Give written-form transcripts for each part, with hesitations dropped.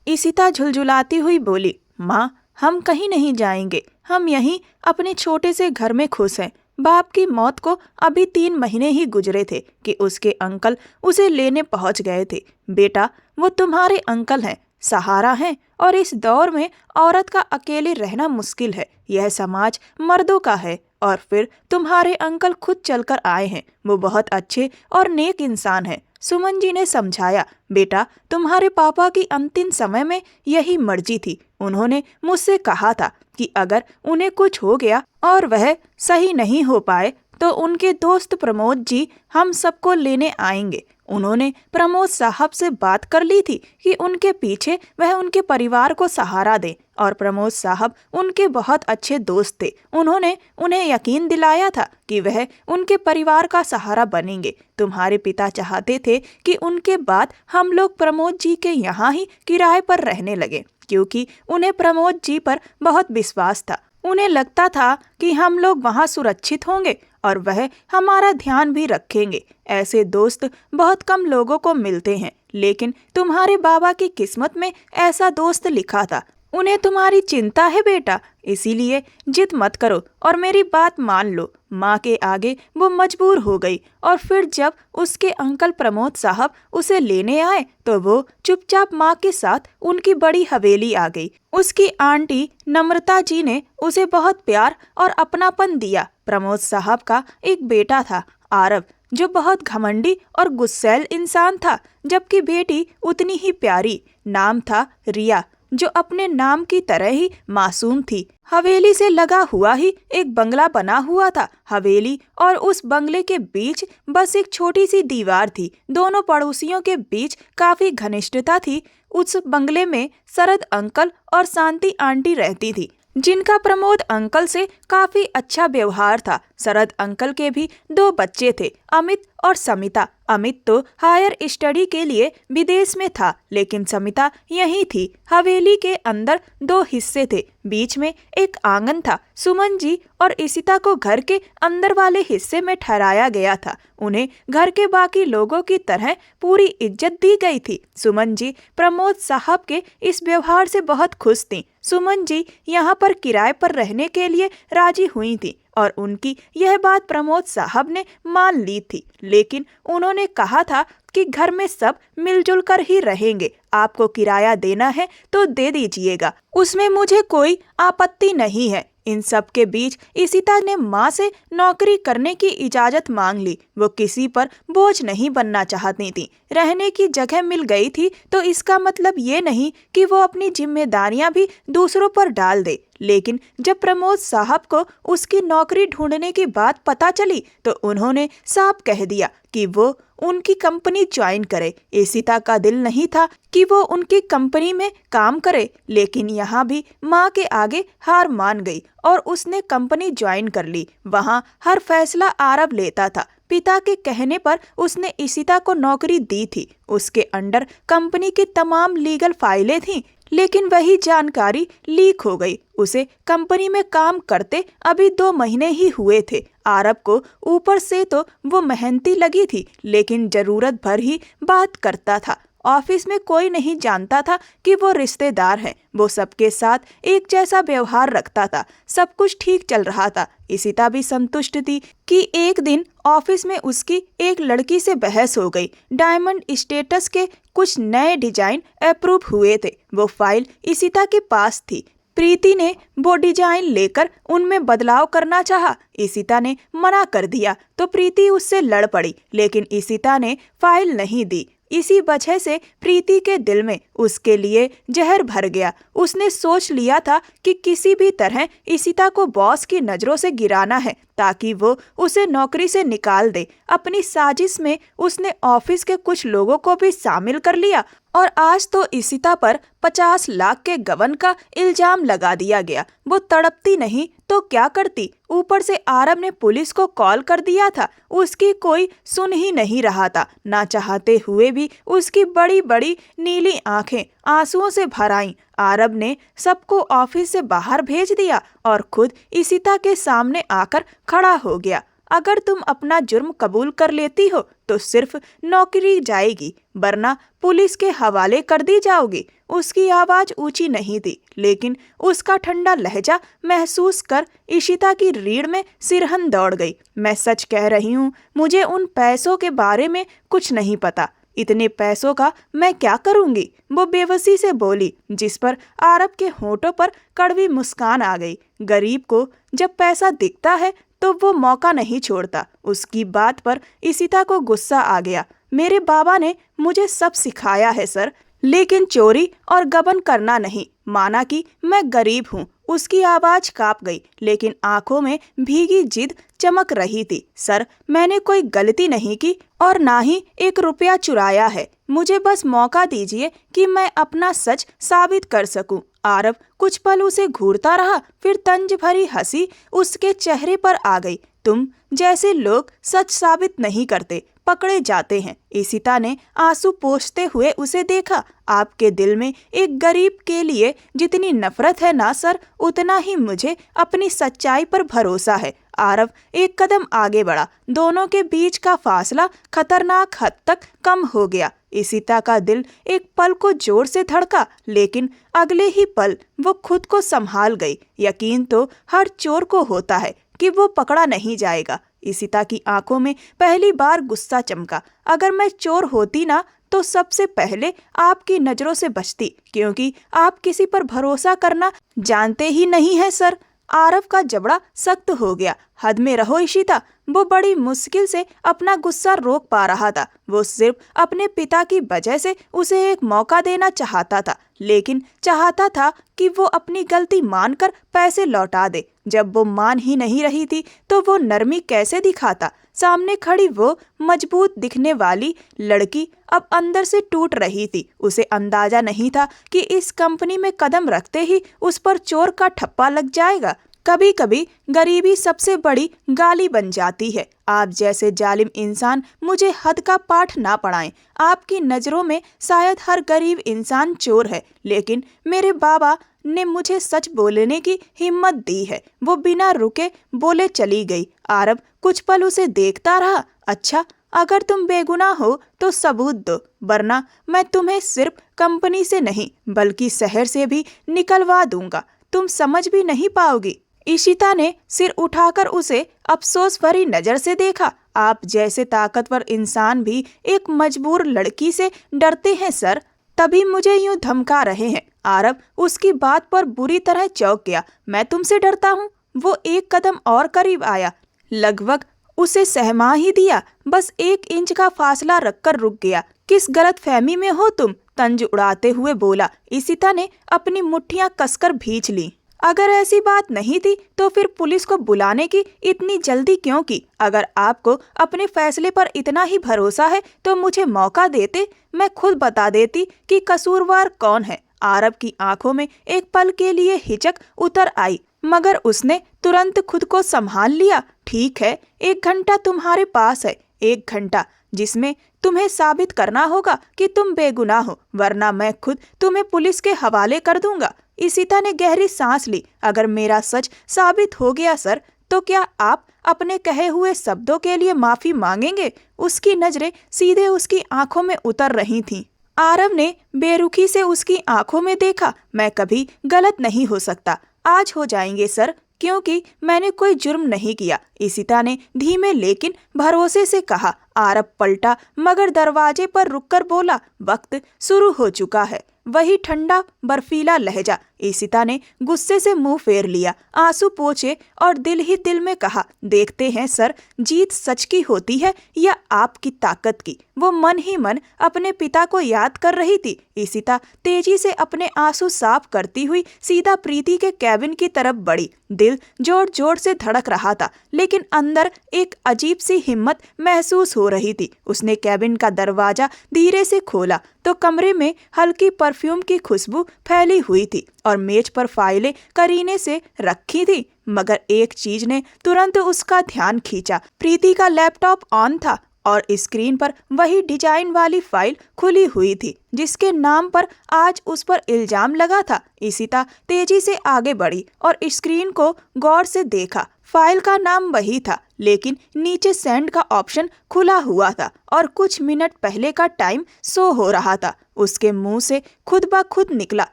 इशिता झुलझुलाती हुई बोली, माँ हम कहीं नहीं जाएंगे, हम यहीं अपने छोटे से घर में खुश हैं। बाप की मौत को अभी 3 महीने ही गुजरे थे कि उसके अंकल उसे लेने पहुंच गए थे। बेटा वो तुम्हारे अंकल हैं, सहारा हैं, और इस दौर में औरत का अकेले रहना मुश्किल है। यह समाज मर्दों का है। और फिर तुम्हारे अंकल खुद चलकर आए हैं, वो बहुत अच्छे और नेक इंसान हैं। सुमन जी ने समझाया, बेटा तुम्हारे पापा की अंतिम समय में यही मर्जी थी। उन्होंने मुझसे कहा था कि अगर उन्हें कुछ हो गया और वह सही नहीं हो पाए तो उनके दोस्त प्रमोद जी हम सबको लेने आएंगे। उन्होंने प्रमोद साहब से बात कर ली थी कि उनके पीछे वह उनके परिवार को सहारा दें, और प्रमोद साहब उनके बहुत अच्छे दोस्त थे। उन्होंने उन्हें यकीन दिलाया था कि वह उनके परिवार का सहारा बनेंगे। तुम्हारे पिता चाहते थे कि उनके बाद हम लोग प्रमोद जी के यहाँ ही किराए पर रहने लगे, क्योंकि उन्हें प्रमोद जी पर बहुत विश्वास था। उन्हें लगता था कि हम लोग वहाँ सुरक्षित होंगे और वह हमारा ध्यान भी रखेंगे। ऐसे दोस्त बहुत कम लोगों को मिलते हैं, लेकिन तुम्हारे बाबा की किस्मत में ऐसा दोस्त लिखा था। उन्हें तुम्हारी चिंता है बेटा, इसीलिए जिद मत करो और मेरी बात मान लो। माँ के आगे वो मजबूर हो गई, और फिर जब उसके अंकल प्रमोद साहब उसे लेने आए तो वो चुपचाप माँ के साथ उनकी बड़ी हवेली आ गई। उसकी आंटी नम्रता जी ने उसे बहुत प्यार और अपनापन दिया। प्रमोद साहब का एक बेटा था, आरव, जो बहुत घमंडी और गुस्सैल इंसान था, जबकि बेटी उतनी ही प्यारी। नाम था रिया, जो अपने नाम की तरह ही मासूम थी। हवेली से लगा हुआ ही एक बंगला बना हुआ था। हवेली और उस बंगले के बीच बस एक छोटी सी दीवार थी। दोनों पड़ोसियों के बीच काफी घनिष्ठता थी। उस बंगले में शरद अंकल और शांति आंटी रहती थी, जिनका प्रमोद अंकल से काफी अच्छा व्यवहार था। शरद अंकल के भी 2 बच्चे थे, अमित और समिता। अमित तो हायर स्टडी के लिए विदेश में था, लेकिन समिता यहीं थी। हवेली के अंदर 2 हिस्से थे, बीच में एक आंगन था। सुमन जी और इशिता को घर के अंदर वाले हिस्से में ठहराया गया था। उन्हें घर के बाकी लोगों की तरह पूरी इज्जत दी गई थी। सुमन जी प्रमोद साहब के इस व्यवहार से बहुत खुश थीं। सुमन जी यहाँ पर किराए पर रहने के लिए राजी हुई थी, और उनकी यह बात प्रमोद साहब ने मान ली थी। लेकिन उन्होंने कहा था कि घर में सब मिलजुल कर ही रहेंगे, आपको किराया देना है तो दे दीजिएगा, उसमें मुझे कोई आपत्ति नहीं है। इन सब के बीच इशिता ने माँ से नौकरी करने की इजाजत मांग ली। वो किसी पर बोझ नहीं बनना चाहती थी। रहने की जगह मिल गई थी तो इसका मतलब ये नहीं कि वो अपनी जिम्मेदारियां भी दूसरों पर डाल दे। लेकिन जब प्रमोद साहब को उसकी नौकरी ढूंढने की बात पता चली तो उन्होंने साफ कह दिया कि वो उनकी कंपनी ज्वाइन करे। इशिता का दिल नहीं था कि वो उनकी कंपनी में काम करे, लेकिन यहाँ भी माँ के आगे हार मान गई और उसने कंपनी ज्वाइन कर ली। वहाँ हर फैसला आरव लेता था। पिता के कहने पर उसने इशिता को नौकरी दी थी। उसके अंडर कंपनी की तमाम लीगल फाइलें थीं, लेकिन वही जानकारी लीक हो गई। उसे कंपनी में काम करते अभी 2 महीने ही हुए थे। आरव को ऊपर से तो वो मेहनती लगी थी, लेकिन जरूरत भर ही बात करता था। ऑफिस में कोई नहीं जानता था कि वो रिश्तेदार है। वो सबके साथ एक जैसा व्यवहार रखता था। सब कुछ ठीक चल रहा था। इशिता भी संतुष्ट थी कि एक दिन ऑफिस में उसकी एक लड़की से बहस हो गई। डायमंड स्टेटस के कुछ नए डिजाइन अप्रूव हुए थे। वो फाइल इशिता के पास थी। प्रीति ने वो डिजाइन लेकर उनमें बदलाव करना चाहा। इशिता ने मना कर दिया तो प्रीति उससे लड़ पड़ी, लेकिन इशिता ने फाइल नहीं दी। इसी वजह से प्रीति के दिल में उसके लिए जहर भर गया। उसने सोच लिया था कि किसी भी तरह इशिता को बॉस की नजरों से गिराना है ताकि वो उसे नौकरी से निकाल दे। अपनी साजिश में उसने ऑफिस के कुछ लोगों को भी शामिल कर लिया और आज तो इशिता पर 50 लाख के गबन का इल्जाम लगा दिया गया। वो तड़पती नहीं तो क्या करती। ऊपर से आरव ने पुलिस को कॉल कर दिया था। उसकी कोई सुन ही नहीं रहा था। ना चाहते हुए भी उसकी बड़ी बड़ी नीली आंखें आंसुओं से भर आईं। आरव ने सबको ऑफिस से बाहर भेज दिया और खुद इशिता के सामने आकर खड़ा हो गया। अगर तुम अपना जुर्म कबूल कर लेती हो तो सिर्फ नौकरी जाएगी, वरना पुलिस के हवाले कर दी जाओगी। उसकी आवाज ऊंची नहीं थी, लेकिन उसका ठंडा लहजा महसूस कर इशिता की रीढ़ में सिरहन दौड़ गई। मैं सच कह रही हूँ, मुझे उन पैसों के बारे में कुछ नहीं पता। इतने पैसों का मैं क्या करूंगी? वो बेबसी से बोली, जिस पर आरब के होठों पर कड़वी मुस्कान आ गई। गरीब को जब पैसा दिखता है तो वो मौका नहीं छोड़ता। उसकी बात पर इशिता को गुस्सा आ गया। मेरे बाबा ने मुझे सब सिखाया है सर, लेकिन चोरी और गबन करना नहीं। माना कि मैं गरीब हूँ। उसकी आवाज कांप गई, लेकिन आंखों में भीगी जिद चमक रही थी। सर, मैंने कोई गलती नहीं की और ना ही 1 रुपया चुराया है। मुझे बस मौका दीजिए कि मैं अपना सच साबित कर सकूं। आरव कुछ पल उसे घूरता रहा, फिर तंज भरी हंसी उसके चेहरे पर आ गई। तुम जैसे लोग सच साबित नहीं करते, पकड़े जाते हैं। इशिता ने आंसू पोंछते हुए उसे देखा। आपके दिल में एक गरीब के लिए जितनी नफरत है ना सर, उतना ही मुझे अपनी सच्चाई पर भरोसा है। आरव एक कदम आगे बढ़ा। दोनों के बीच का फासला खतरनाक हद तक कम हो गया। इशिता का दिल एक पल को जोर से धड़का, लेकिन अगले ही पल वो खुद को संभाल गई। यकीन तो हर चोर को होता है कि वो पकड़ा नहीं जाएगा। इशिता की आंखों में पहली बार गुस्सा चमका। अगर मैं चोर होती ना तो सबसे पहले आपकी नजरों से बचती, क्योंकि आप किसी पर भरोसा करना जानते ही नहीं है सर। आरव का जबड़ा सख्त हो गया। हद में रहो इशिता। वो बड़ी मुश्किल से अपना गुस्सा रोक पा रहा था। वो सिर्फ अपने पिता की वजह से उसे एक मौका देना चाहता था, लेकिन चाहता था कि वो अपनी गलती मानकर पैसे लौटा दे। जब वो मान ही नहीं रही थी तो वो नरमी कैसे दिखाता? सामने खड़ी वो मजबूत दिखने वाली लड़की अब अंदर से टूट रही थी। उसे अंदाजा नहीं था कि इस कंपनी में कदम रखते ही उस पर चोर का ठप्पा लग जाएगा। कभी कभी गरीबी सबसे बड़ी गाली बन जाती है। आप जैसे जालिम इंसान मुझे हद का पाठ ना पढ़ाएं। आपकी नज़रों में शायद हर गरीब इंसान चोर है, लेकिन मेरे बाबा ने मुझे सच बोलने की हिम्मत दी है। वो बिना रुके बोले चली गई। आरब कुछ पल उसे देखता रहा। अच्छा, अगर तुम बेगुनाह हो तो सबूत दो, वरना मैं तुम्हें सिर्फ कंपनी से नहीं बल्कि शहर से भी निकलवा दूंगा। तुम समझ भी नहीं पाओगी। इशिता ने सिर उठाकर उसे अफसोस भरी नजर से देखा। आप जैसे ताकतवर इंसान भी एक मजबूर लड़की से डरते हैं सर, तभी मुझे यूं धमका रहे हैं। आरब उसकी बात पर बुरी तरह चौंक गया। मैं तुमसे डरता हूँ? वो एक कदम और करीब आया, लगभग उसे सहमा ही दिया। बस 1 इंच का फासला रखकर रुक गया। किस गलत फहमी में हो तुम? तंज उड़ाते हुए बोला। इशिता ने अपनी मुट्ठियां कसकर भींच ली। अगर ऐसी बात नहीं थी तो फिर पुलिस को बुलाने की इतनी जल्दी क्यों की? अगर आपको अपने फैसले पर इतना ही भरोसा है तो मुझे मौका देते, मैं खुद बता देती कि कसूरवार कौन है। आरब की आंखों में एक पल के लिए हिचक उतर आई, मगर उसने तुरंत खुद को संभाल लिया। ठीक है, 1 घंटा तुम्हारे पास है। 1 घंटा जिसमें तुम्हें साबित करना होगा कि तुम बेगुनाह हो, वरना मैं खुद तुम्हें पुलिस के हवाले कर दूंगा। इशिता ने गहरी सांस ली। अगर मेरा सच साबित हो गया सर, तो क्या आप अपने कहे हुए शब्दों के लिए माफी मांगेंगे? उसकी नजरें सीधे उसकी आंखों में उतर रही थीं। आरव ने बेरुखी से उसकी आंखों में देखा। मैं कभी गलत नहीं हो सकता। आज हो जाएंगे सर, क्योंकि मैंने कोई जुर्म नहीं किया। इशिता ने धीमे लेकिन भरोसे से कहा। आरव पलटा, मगर दरवाजे पर रुककर बोला, वक्त शुरू हो चुका है। वही ठंडा बर्फीला लहजा। इशिता ने गुस्से से मुंह फेर लिया, आंसू पोंछे और दिल ही दिल में कहा, देखते हैं सर, जीत सच की होती है या आपकी ताकत की। वो मन ही मन अपने पिता को याद कर रही थी। इशिता तेजी से अपने आंसू साफ करती हुई सीधा प्रीति के कैबिन की तरफ बढ़ी। दिल जोर जोर से धड़क रहा था, लेकिन अंदर एक अजीब सी हिम्मत महसूस हो रही थी। उसने कैबिन का दरवाजा धीरे से खोला तो कमरे में हल्की परफ्यूम की खुशबू फैली हुई थी और मेज पर फाइलें करीने से रखी थी। मगर एक चीज ने तुरंत उसका ध्यान खींचा। प्रीति का लैपटॉप ऑन था और स्क्रीन पर वही डिजाइन वाली फाइल खुली हुई थी जिसके नाम पर आज उस पर इल्जाम लगा था। इशिता तेजी से आगे बढ़ी और स्क्रीन को गौर से देखा। फाइल का नाम वही था, लेकिन नीचे सेंड का ऑप्शन खुला हुआ था और कुछ मिनट पहले का टाइम शो हो रहा था। उसके मुंह से खुद ब खुद निकला,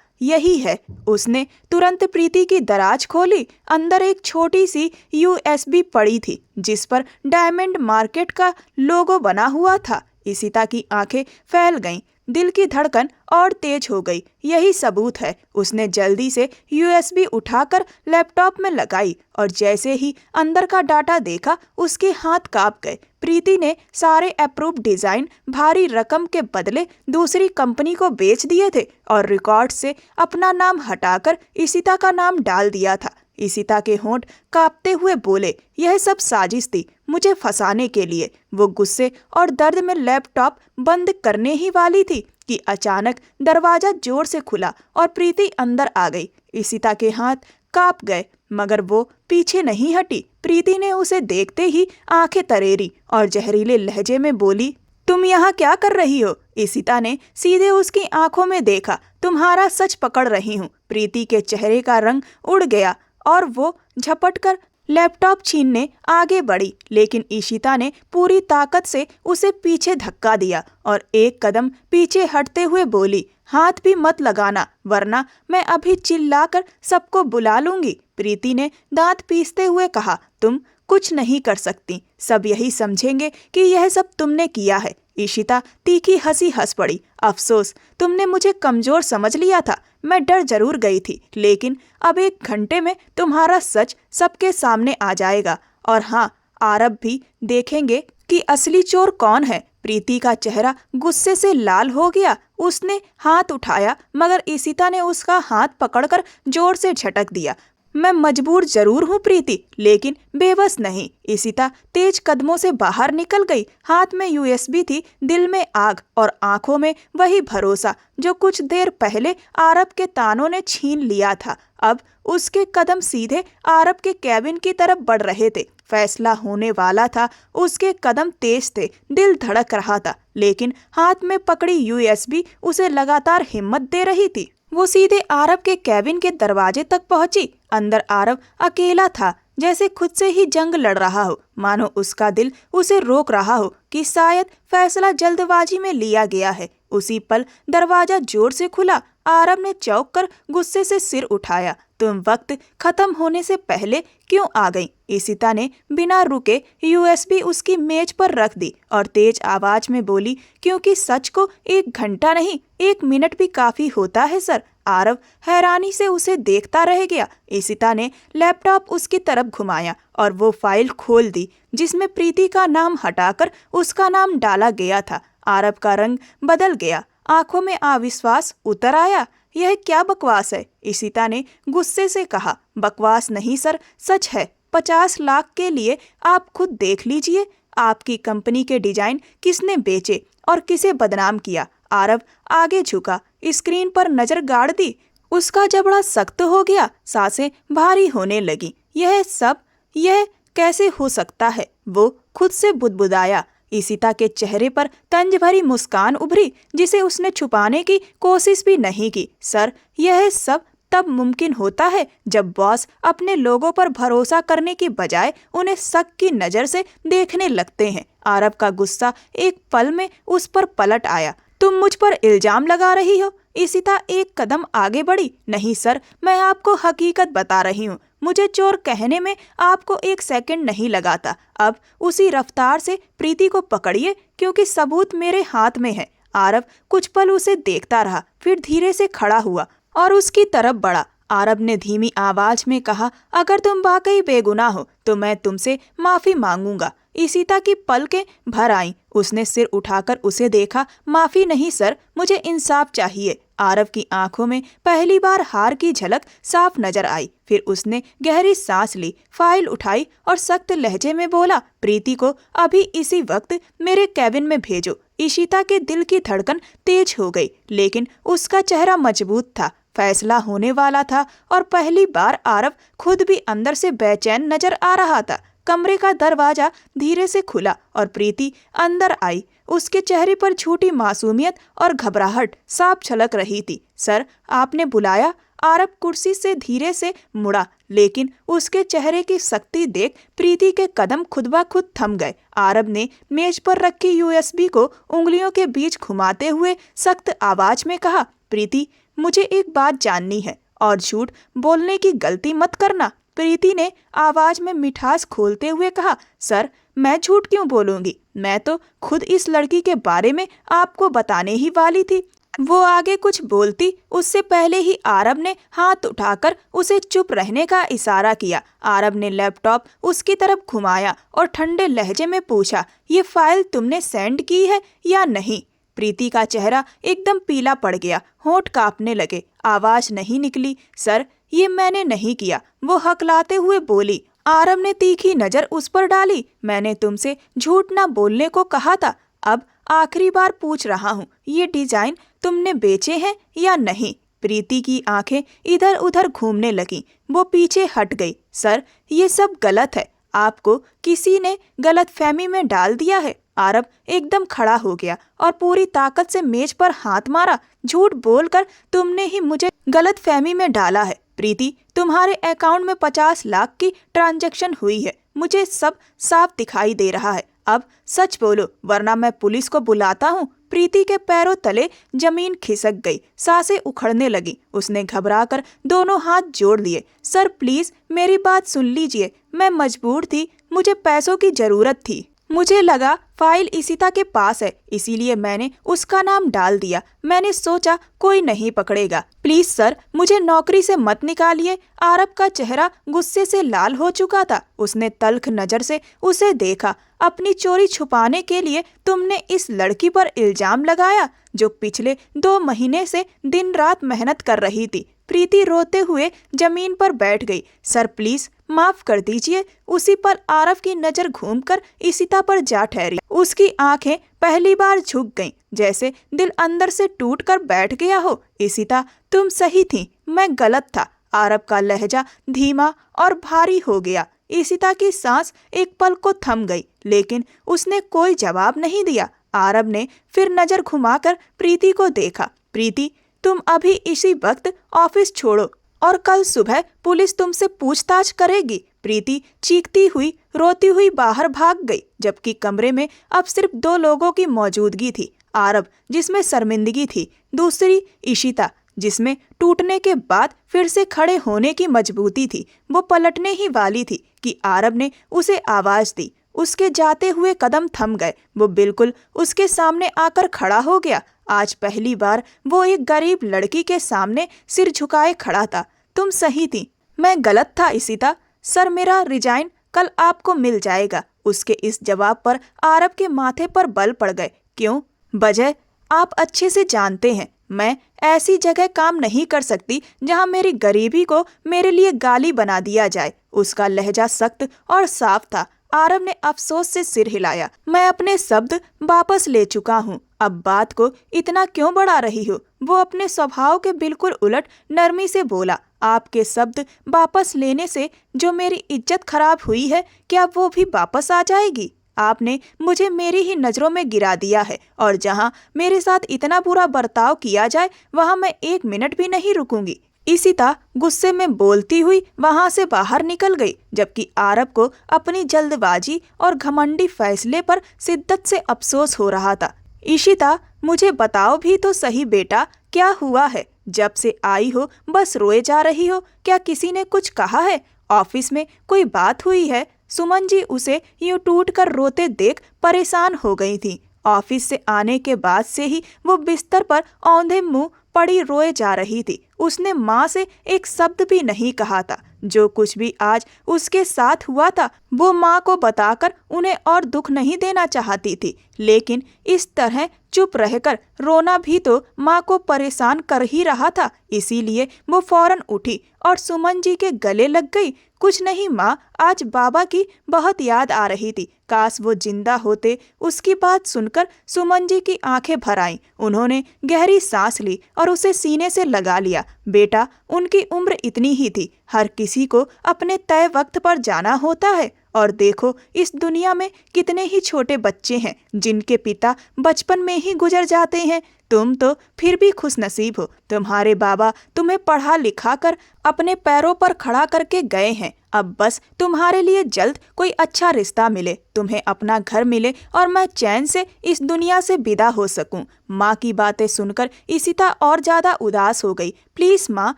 यही है। उसने तुरंत प्रीति की दराज खोली। अंदर एक छोटी सी USB पड़ी थी जिस पर डायमंड मार्केट का लोगो बना हुआ था। इशिता की आंखें फैल गईं, दिल की धड़कन और तेज हो गई। यही सबूत है। उसने जल्दी से USB उठाकर लैपटॉप में लगाई और जैसे ही अंदर का डाटा देखा उसके हाथ कांप गए। प्रीति ने सारे अप्रूव डिजाइन भारी रकम के बदले दूसरी कंपनी को बेच दिए थे और रिकॉर्ड से अपना नाम हटाकर इशिता का नाम डाल दिया था। इशिता के होंठ कांपते हुए बोले, यह सब साजिश थी मुझे फंसाने के लिए। वो गुस्से और दर्द में लैपटॉप बंद करने ही वाली थी कि अचानक दरवाजा जोर से खुला और प्रीति अंदर आ गई। इशिता के हाथ कांप गए मगर वो पीछे नहीं हटी। प्रीति ने उसे देखते ही आंखें तरेरी और जहरीले लहजे में बोली, तुम यहाँ क्या कर रही हो? इशिता ने सीधे उसकी आंखों में देखा। तुम्हारा सच पकड़ रही हूँ। प्रीति के चेहरे का रंग उड़ गया और वो झपटकर लैपटॉप छीनने आगे बढ़ी, लेकिन इशिता ने पूरी ताकत से उसे पीछे धक्का दिया और एक कदम पीछे हटते हुए बोली, हाथ भी मत लगाना वरना मैं अभी चिल्लाकर सबको बुला लूंगी। प्रीति ने दांत पीसते हुए कहा, तुम कुछ नहीं कर सकती। सब यही समझेंगे कि यह सब तुमने किया है। इशिता तीखी हंसी हंस पड़ी। अफसोस, तुमने मुझे कमजोर समझ लिया था। मैं डर जरूर गई थी, लेकिन अब 1 घंटे में तुम्हारा सच सबके सामने आ जाएगा। और हाँ, आरब भी देखेंगे कि असली चोर कौन है। प्रीति का चेहरा गुस्से से लाल हो गया। उसने हाथ उठाया मगर इशिता ने उसका हाथ पकड़कर जोर से झटक दिया। मैं मजबूर जरूर हूँ प्रीति, लेकिन बेबस नहीं। इशिता तेज कदमों से बाहर निकल गई। हाथ में USB थी, दिल में आग और आंखों में वही भरोसा जो कुछ देर पहले आरब के तानों ने छीन लिया था। अब उसके कदम सीधे आरब के कैबिन की तरफ बढ़ रहे थे। फैसला होने वाला था। उसके कदम तेज थे, दिल धड़क रहा था, लेकिन हाथ में पकड़ी USB उसे लगातार हिम्मत दे रही थी। वो सीधे आरब के कैबिन के दरवाजे तक पहुंची। अंदर आरब अकेला था, जैसे खुद से ही जंग लड़ रहा हो। मानो उसका दिल उसे रोक रहा हो कि शायद फैसला जल्दबाजी में लिया गया है। उसी पल दरवाजा जोर से खुला। आरब ने चौंक कर गुस्से से सिर उठाया। तुम वक्त खत्म होने से पहले क्यों आ गई? इशिता ने बिना रुके USB उसकी मेज पर रख दी और तेज आवाज में बोली, क्योंकि सच को 1 घंटा नहीं 1 मिनट भी काफी होता है सर। आरब हैरानी से उसे देखता रह गया। इशिता ने लैपटॉप उसकी तरफ घुमाया और वो फाइल खोल दी जिसमें प्रीति का नाम हटाकर उसका नाम डाला गया था। आरब का रंग बदल गया, आंखों में अविश्वास उतर आया। यह क्या बकवास है? इशिता ने गुस्से से कहा। बकवास नहीं सर, सच है। 50 लाख के लिए आप खुद देख लीजिए। आपकी कंपनी के डिजाइन किसने बेचे और किसे बदनाम किया? आरब आगे झुका, स्क्रीन पर नजर गाड़ दी। उसका जबड़ा सख्त हो गया, सांसें भारी होने लगी। यह कैसे हो सकता है? वो खुद से बुदबुदाया। इशिता के चेहरे पर तंज भरी मुस्कान उभरी जिसे उसने छुपाने की कोशिश भी नहीं की। सर, यह सब तब मुमकिन होता है जब बॉस अपने लोगों पर भरोसा करने की बजाय उन्हें शक की नजर से देखने लगते हैं। आरब का गुस्सा एक पल में उस पर पलट आया। तुम मुझ पर इल्जाम लगा रही हो? इशिता एक कदम आगे बढ़ी। नहीं सर, मैं आपको हकीकत बता रही हूँ। मुझे चोर कहने में आपको 1 सेकंड नहीं लगाता। अब उसी रफ्तार से प्रीति को पकड़िए, क्योंकि सबूत मेरे हाथ में है। आरब कुछ पल उसे देखता रहा, फिर धीरे से खड़ा हुआ और उसकी तरफ बढ़ा। आरब ने धीमी आवाज में कहा, अगर तुम वाकई बेगुनाह हो तो मैं तुमसे माफी मांगूंगा। इशिता की पलकें भर आईं। उसने सिर उठाकर उसे देखा। माफी नहीं सर, मुझे इंसाफ चाहिए। आरब की आंखों में पहली बार हार की झलक साफ नजर आई। फिर उसने गहरी सांस ली, फाइल उठाई और सख्त लहजे में बोला, प्रीति को अभी इसी वक्त मेरे कैबिन में भेजो। इशिता के दिल की धड़कन तेज हो गई, लेकिन उसका चेहरा मजबूत था। फैसला होने वाला था और पहली बार आरब खुद भी अंदर से बेचैन नजर आ रहा था। कमरे का दरवाजा धीरे से खुला और प्रीति अंदर आई। उसके चेहरे पर झूठी मासूमियत और घबराहट साफ झलक रही थी। सर, आपने बुलाया? आरब कुर्सी से धीरे से मुड़ा, लेकिन उसके चेहरे की सख्ती देख प्रीति के कदम खुद ब खुद थम गए। आरब ने मेज पर रखी यूएसबी को उंगलियों के बीच घुमाते हुए सख्त आवाज में कहा, प्रीति, मुझे एक बात जाननी है और झूठ बोलने की गलती मत करना। प्रीति ने आवाज में मिठास खोलते हुए कहा, सर, मैं झूठ क्यों बोलूंगी? मैं तो खुद इस लड़की के बारे में आपको बताने ही वाली थी। वो आगे कुछ बोलती उससे पहले ही आरब ने हाथ उठाकर उसे चुप रहने का इशारा किया। आरब ने लैपटॉप उसकी तरफ घुमाया और ठंडे लहजे में पूछा, ये फाइल तुमने सेंड की है या नहीं? प्रीति का चेहरा एकदम पीला पड़ गया, होंठ कांपने लगे, आवाज नहीं निकली। सर, ये मैंने नहीं किया, वो हकलाते हुए बोली। आरब ने तीखी नजर उस पर डाली। मैंने तुमसे झूठ ना बोलने को कहा था। अब आखिरी बार पूछ रहा हूँ, ये डिजाइन तुमने बेचे हैं या नहीं? प्रीति की आंखें इधर उधर घूमने लगीं। वो पीछे हट गई। सर, ये सब गलत है, आपको किसी ने गलत फहमी में डाल दिया है। आरब एकदम खड़ा हो गया और पूरी ताकत से मेज पर हाथ मारा। झूठ बोलकर तुमने ही मुझे गलत फहमी में डाला है। प्रीति, तुम्हारे अकाउंट में 50 लाख की ट्रांजैक्शन हुई है, मुझे सब साफ दिखाई दे रहा है। अब सच बोलो, वरना मैं पुलिस को बुलाता हूँ। प्रीति के पैरों तले जमीन खिसक गई, सांसें उखड़ने लगी। उसने घबराकर दोनों हाथ जोड़ लिए। सर, प्लीज मेरी बात सुन लीजिए, मैं मजबूर थी, मुझे पैसों की जरूरत थी। मुझे लगा फाइल इशिता के पास है, इसीलिए मैंने उसका नाम डाल दिया। मैंने सोचा कोई नहीं पकड़ेगा। प्लीज सर, मुझे नौकरी से मत निकालिए। आरब का चेहरा गुस्से से लाल हो चुका था। उसने तल्ख नजर से उसे देखा। अपनी चोरी छुपाने के लिए तुमने इस लड़की पर इल्जाम लगाया, जो पिछले 2 महीने से दिन रात मेहनत कर रही थी। प्रीति रोते हुए जमीन पर बैठ गई। सर, प्लीज माफ कर दीजिए। उसी पर आरव की नजर घूमकर इशिता पर जा ठहरी। उसकी आंखें पहली बार झुक गईं, जैसे दिल अंदर से टूटकर बैठ गया हो। इशिता, तुम सही थी, मैं गलत था। आरव का लहजा धीमा और भारी हो गया। इशिता की सांस एक पल को थम गई, लेकिन उसने कोई जवाब नहीं दिया। आरव ने फिर नजर घुमाकर प्रीति को देखा। प्रीति, तुम अभी इसी वक्त ऑफिस छोड़ो और कल सुबह पुलिस तुमसे पूछताछ करेगी। प्रीति चीखती हुई रोती हुई बाहर भाग गई, जबकि कमरे में अब सिर्फ 2 लोगों की मौजूदगी थी। आरब, जिसमें शर्मिंदगी थी, दूसरी इशिता, जिसमें टूटने के बाद फिर से खड़े होने की मजबूती थी। वो पलटने ही वाली थी कि आरब ने उसे आवाज दी। उसके जाते हुए कदम थम गए। वो बिल्कुल उसके सामने आकर खड़ा हो गया। आज पहली बार वो एक गरीब लड़की के सामने सिर झुकाए खड़ा था। तुम सही थी, मैं गलत था इशिता। सर, मेरा रिजाइन कल आपको मिल जाएगा। उसके इस जवाब पर आरब के माथे पर बल पड़ गए। क्यों? वजह आप अच्छे से जानते हैं। मैं ऐसी जगह काम नहीं कर सकती जहां मेरी गरीबी को मेरे लिए गाली बना दिया जाए। उसका लहजा सख्त और साफ था। आरब ने अफसोस से सिर हिलाया। मैं अपने शब्द वापस ले चुका हूँ। अब बात को इतना क्यों बढ़ा रही हो? वो अपने स्वभाव के बिल्कुल उलट नरमी से बोला। आपके शब्द वापस लेने से जो मेरी इज्जत खराब हुई है, क्या वो भी वापस आ जाएगी? आपने मुझे मेरी ही नजरों में गिरा दिया है, और जहाँ मेरे साथ इतना बुरा बर्ताव किया जाए वहाँ मैं 1 मिनट भी नहीं रुकूंगी। इशिता गुस्से में बोलती हुई वहां से बाहर निकल गई, जबकि आरब को अपनी जल्दबाजी और घमंडी फैसले पर शिद्दत से अफसोस हो रहा था। इशिता, मुझे बताओ भी तो सही बेटा, क्या हुआ है? जब से आई हो बस रोए जा रही हो। क्या किसी ने कुछ कहा है? ऑफिस में कोई बात हुई है? सुमन जी उसे यूं टूट कर रोते देख परेशान हो गई थी। ऑफिस से आने के बाद से ही वो बिस्तर पर औंधे मुंह पड़ी रोए जा रही थी। उसने माँ से एक शब्द भी नहीं कहा था। जो कुछ भी आज उसके साथ हुआ था वो माँ को बताकर उन्हें और दुख नहीं देना चाहती थी, लेकिन इस तरह चुप रहकर रोना भी तो माँ को परेशान कर ही रहा था। इसीलिए वो फौरन उठी और सुमन जी के गले लग गई। कुछ नहीं माँ, आज बाबा की बहुत याद आ रही थी। काश वो जिंदा होते। उसकी बात सुनकर सुमन जी की आंखें भर आईं। उन्होंने गहरी सांस ली और उसे सीने से लगा लिया। बेटा, उनकी उम्र इतनी ही थी। हर किसी को अपने तय वक्त पर जाना होता है और देखो इस दुनिया में कितने ही छोटे बच्चे हैं जिनके पिता बचपन में ही गुजर जाते हैं। तुम तो फिर भी खुशनसीब हो, तुम्हारे बाबा तुम्हें पढ़ा लिखा कर अपने पैरों पर खड़ा करके गए हैं। अब बस तुम्हारे लिए जल्द कोई अच्छा रिश्ता मिले, तुम्हें अपना घर मिले और मैं चैन से इस दुनिया से विदा हो सकूं। माँ की बातें सुनकर इशिता और ज्यादा उदास हो गई। प्लीज माँ,